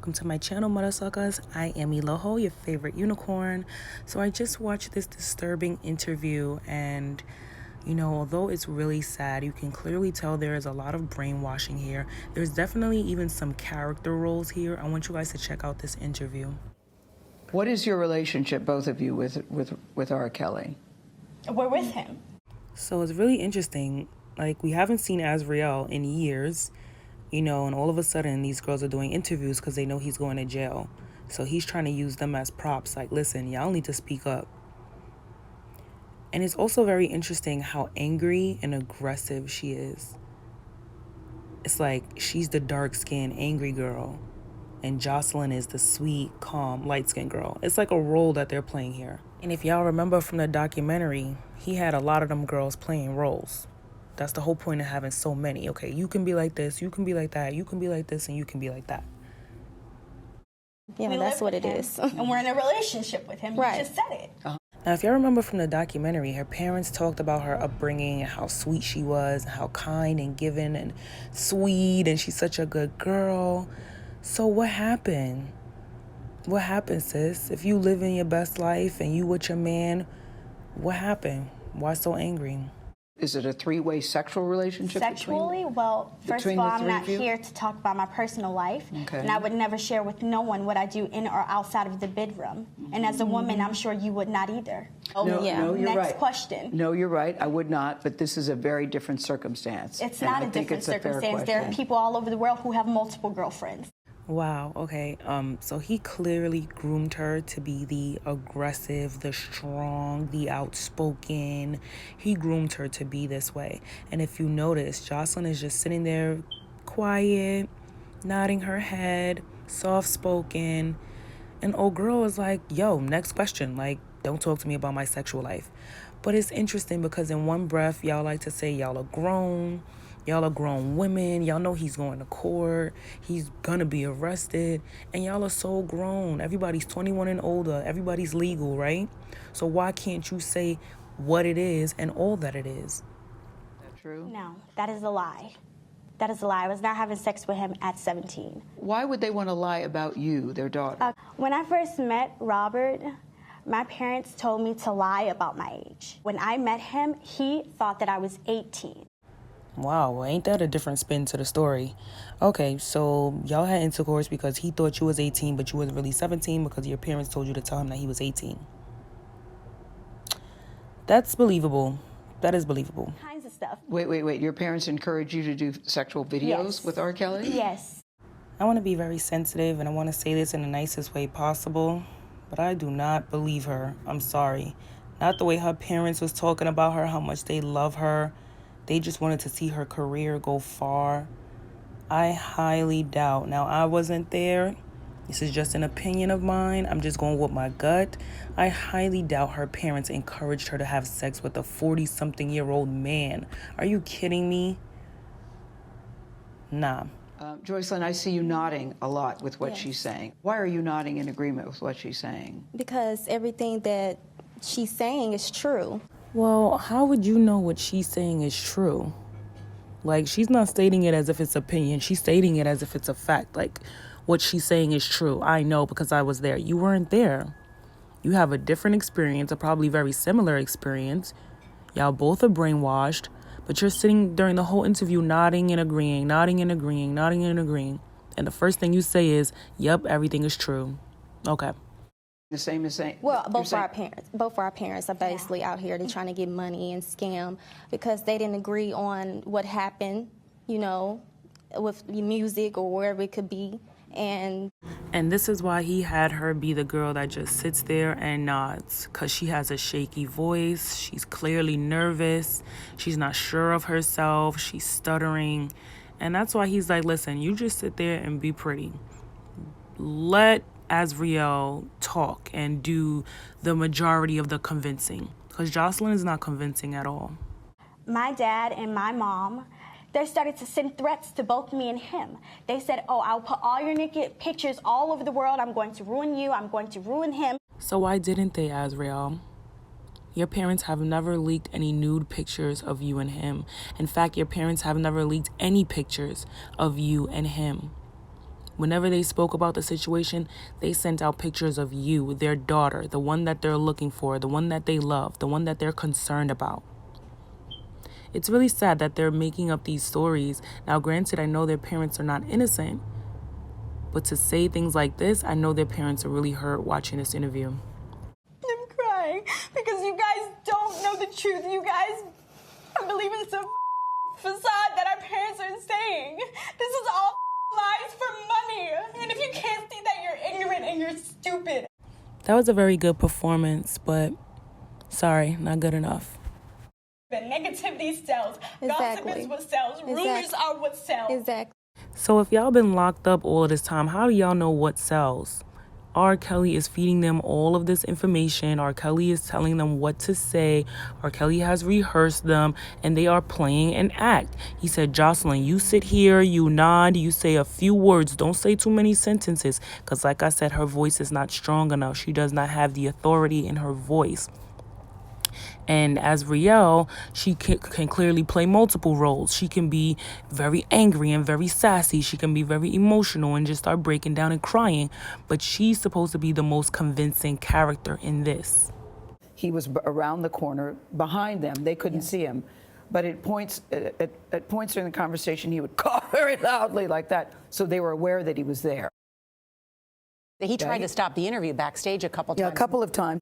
welcome to my channel, Mother Suckers. I am Eloho, your favorite unicorn. So I just watched this disturbing interview, and although it's really sad, you can clearly tell there is a lot of brainwashing here. There's definitely even some character roles here. I want you guys to check out this interview. What is your relationship, both of you, with R. Kelly? We're with him. So it's really interesting. Like, we haven't seen Azriel in years, and all of a sudden these girls are doing interviews because they know he's going to jail. So he's trying to use them as props. Like, listen, y'all need to speak up. And it's also very interesting how angry and aggressive she is. It's like she's the dark-skinned, angry girl, and Jocelyn is the sweet, calm, light-skinned girl. It's like a role that they're playing here. And if y'all remember from the documentary, he had a lot of them girls playing roles. That's the whole point of having so many. Okay, you can be like this, you can be like that, you can be like this, and you can be like that. Yeah, that's what it is. And we're in a relationship with him. Right. You just said it. Now, if y'all remember from the documentary, her parents talked about her upbringing and how sweet she was, and how kind and giving and sweet, and she's such a good girl. So what happened? What happened, sis? If you live in your best life and you with your man, what happened? Why so angry? Is it a three-way sexual relationship? Sexually? Well, first of all, I'm not here to talk about my personal life. Okay. And I would never share with no one what I do in or outside of the bedroom. And as a woman, I'm sure you would not either. No, you're Next right. question. No, you're right. I would not, but this is a very different circumstance. It's And not I a think different it's a fair circumstance. There are question. people all over the world who have multiple girlfriends. Wow, okay. So he clearly groomed her to be the aggressive, the strong, the outspoken. He groomed her to be this way. And if you notice, Jocelyn is just sitting there quiet, nodding her head, soft-spoken. And old girl is like, yo, next question. Like, don't talk to me about my sexual life. But it's interesting because in one breath, y'all like to say y'all are grown. Y'all are grown women. Y'all know he's going to court. He's gonna be arrested. And y'all are so grown. Everybody's 21 and older. Everybody's legal, right? So why can't you say what it is and all that it is? Is that true? No, that is a lie. That is a lie. I was not having sex with him at 17. Why would they want to lie about you, their daughter? When I first met Robert, my parents told me to lie about my age. When I met him, he thought that I was 18. Wow, well, ain't that a different spin to the story? Okay, so y'all had intercourse because he thought you was 18, but you was really 17 because your parents told you to tell him that he was 18. That's believable. That is believable. Kinds of stuff. Wait. Your parents encourage you to do sexual videos Yes. with R. Kelly? Yes. I want to be very sensitive, and I want to say this in the nicest way possible, but I do not believe her. I'm sorry. Not the way her parents was talking about her, how much they love her. They just wanted to see her career go far. I highly doubt. Now, I wasn't there. This is just an opinion of mine. I'm just going with my gut. I highly doubt her parents encouraged her to have sex with a 40-something-year-old man. Are you kidding me? Nah. Joycelyn, I see you nodding a lot with what she's saying. Why are you nodding in agreement with what she's saying? Because everything that she's saying is true. Well, how would you know what she's saying is true? Like, she's not stating it as if it's opinion. She's stating it as if it's a fact. Like, what she's saying is true. I know because I was there. You weren't there. You have a different experience, a probably very similar experience. Y'all both are brainwashed, but you're sitting during the whole interview nodding and agreeing, nodding and agreeing, nodding and agreeing. And the first thing you say is, yep, everything is true. Okay. The same as saying... Well, you're both of saying- our parents are basically out here. They're trying to get money and scam because they didn't agree on what happened, with music or wherever it could be. And this is why he had her be the girl that just sits there and nods, because she has a shaky voice. She's clearly nervous. She's not sure of herself. She's stuttering. And that's why he's like, listen, you just sit there and be pretty. Let Azriel talk and do the majority of the convincing, because Jocelyn is not convincing at all. My dad and my mom, they started to send threats to both me and him. They said, oh, I'll put all your naked pictures all over the world. I'm going to ruin you. I'm going to ruin him. So why didn't they, Azriel? Your parents have never leaked any nude pictures of you and him. In fact, your parents have never leaked any pictures of you and him. Whenever they spoke about the situation, they sent out pictures of you, their daughter, the one that they're looking for, the one that they love, the one that they're concerned about. It's really sad that they're making up these stories. Now, granted, I know their parents are not innocent, but to say things like this, I know their parents are really hurt watching this interview. I'm crying because you guys don't know the truth. You guys are believing it's a facade that our parents are saying. This is all lies for money. And if you can't see that, you're ignorant and you're stupid. That was a very good performance, but sorry, not good enough. But negativity sells. Gossip Exactly. is what sells. Rumors are what sells. Exactly. So if y'all been locked up all of this time, how do y'all know what sells? R. Kelly is feeding them all of this information. R. Kelly is telling them what to say. R. Kelly has rehearsed them, and they are playing an act. He said, Jocelyn, you sit here, you nod, you say a few words. Don't say too many sentences, because like I said, her voice is not strong enough. She does not have the authority in her voice. And as Riel, she can clearly play multiple roles. She can be very angry and very sassy. She can be very emotional and just start breaking down and crying. But she's supposed to be the most convincing character in this. He was around the corner behind them. They couldn't see him. But at points during the conversation, he would cough very loudly like that. So they were aware that he was there. He tried to stop the interview backstage a couple times. Yeah, a couple of times.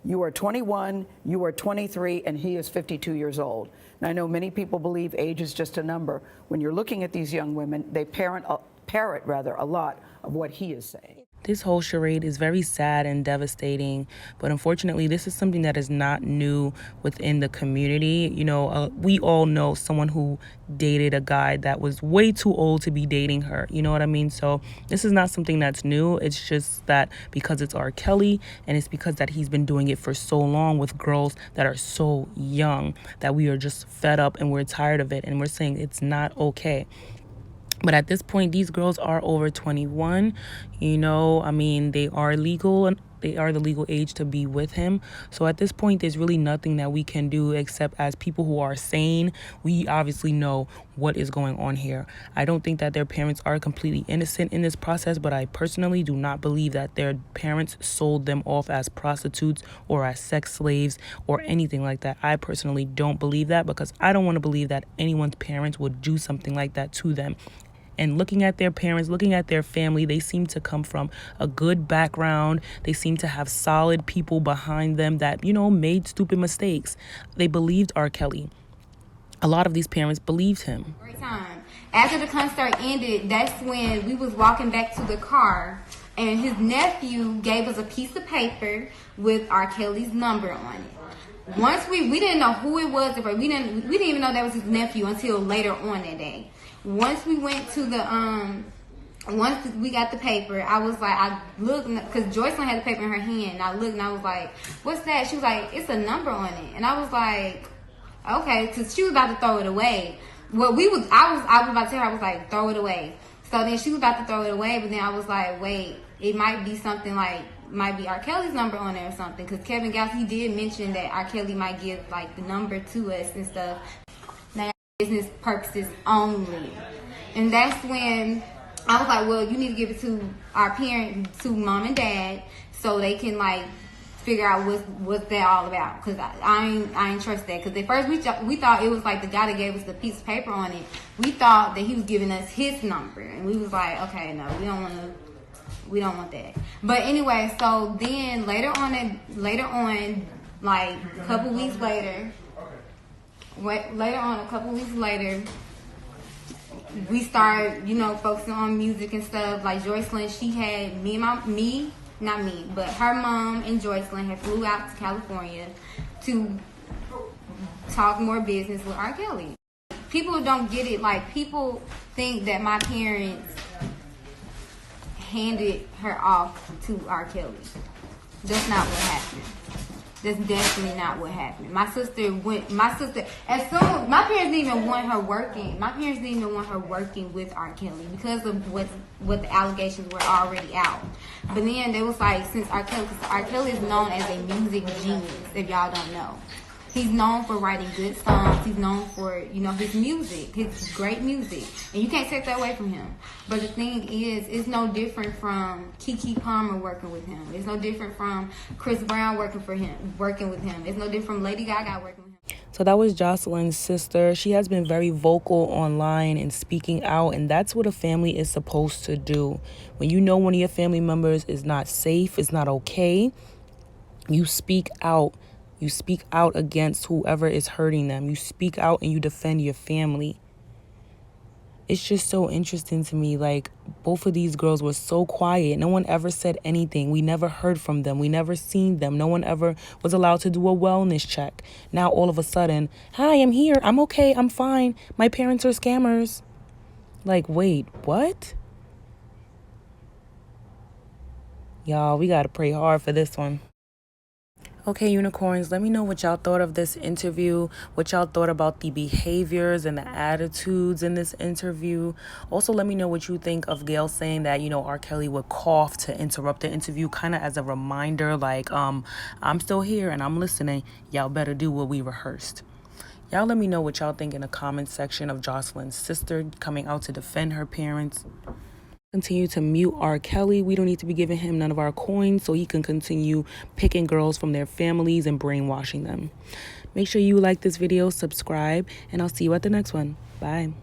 You are 21, you are 23, and he is 52 years old. And I know many people believe age is just a number. When you're looking at these young women, they parrot a lot of what he is saying. This whole charade is very sad and devastating, but unfortunately, this is something that is not new within the community. You know, we all know someone who dated a guy that was way too old to be dating her. You know what I mean? So this is not something that's new. It's just that because it's R. Kelly, and it's because that he's been doing it for so long with girls that are so young, that we are just fed up and we're tired of it, and we're saying it's not okay. But at this point, these girls are over 21. You know, I mean, they are legal and they are the legal age to be with him. So at this point, there's really nothing that we can do except as people who are sane, we obviously know what is going on here. I don't think that their parents are completely innocent in this process, but I personally do not believe that their parents sold them off as prostitutes or as sex slaves or anything like that. I personally don't believe that, because I don't want to believe that anyone's parents would do something like that to them. And looking at their parents, looking at their family, they seem to come from a good background. They seem to have solid people behind them that, you know, made stupid mistakes. They believed R. Kelly. A lot of these parents believed him. Great time. After the concert ended, that's when we was walking back to the car, and his nephew gave us a piece of paper with R. Kelly's number on it. Once we didn't know who it was, we didn't even know that was his nephew until later on that day. Once we went to the once we got the paper, I was like, I looked, because Joycelyn had the paper in her hand, and I looked and I was like, what's that? She was like, it's a number on it. And I was like, okay, because she was about to throw it away. Well, I was about to tell her, I was like, throw it away. So then she was about to throw it away, but then I was like, wait, it might be something like, might be R. Kelly's number on there or something, because Kevin Gauss, he did mention that R. Kelly might give like the number to us and stuff. Now, business purposes only. And that's when I was like, well, you need to give it to our parents, to mom and dad, so they can like figure out what's that all about. Because I ain't trust that. Because at first we thought it was like the guy that gave us the piece of paper on it. We thought that he was giving us his number, and we was like, okay, no, we don't want that. But anyway, so then later on, like a couple weeks later, we started, you know, focusing on music and stuff. Like Joycelyn, she had her mom and Joycelyn had flew out to California to talk more business with R. Kelly. People don't get it. Like, people think that my parents handed her off to R. Kelly. That's not what happened. That's definitely not what happened. My parents didn't even want her working. My parents didn't even want her working with R. Kelly because of what the allegations were already out. But then they was like, since R. Kelly is known as a music genius, if y'all don't know. He's known for writing good songs. He's known for, you know, his music, his great music. And you can't take that away from him. But the thing is, it's no different from Keke Palmer working with him. It's no different from Chris Brown working with him. It's no different from Lady Gaga working with him. So that was Jocelyn's sister. She has been very vocal online and speaking out, and that's what a family is supposed to do. When you know one of your family members is not safe, is not okay, you speak out. You speak out against whoever is hurting them. You speak out and you defend your family. It's just so interesting to me. Like, both of these girls were so quiet. No one ever said anything. We never heard from them. We never seen them. No one ever was allowed to do a wellness check. Now, all of a sudden, hi, I'm here. I'm okay. I'm fine. My parents are scammers. Like, wait, what? Y'all, we got to pray hard for this one. Okay, unicorns, let me know what y'all thought of this interview, what y'all thought about the behaviors and the attitudes in this interview. Also, let me know what you think of Gayle saying that, you know, R. Kelly would cough to interrupt the interview, kind of as a reminder, like, I'm still here and I'm listening. Y'all better do what we rehearsed. Y'all let me know what y'all think in the comment section of Jocelyn's sister coming out to defend her parents. Continue to mute R. Kelly. We don't need to be giving him none of our coins so he can continue picking girls from their families and brainwashing them. Make sure you like this video, subscribe, and I'll see you at the next one. Bye.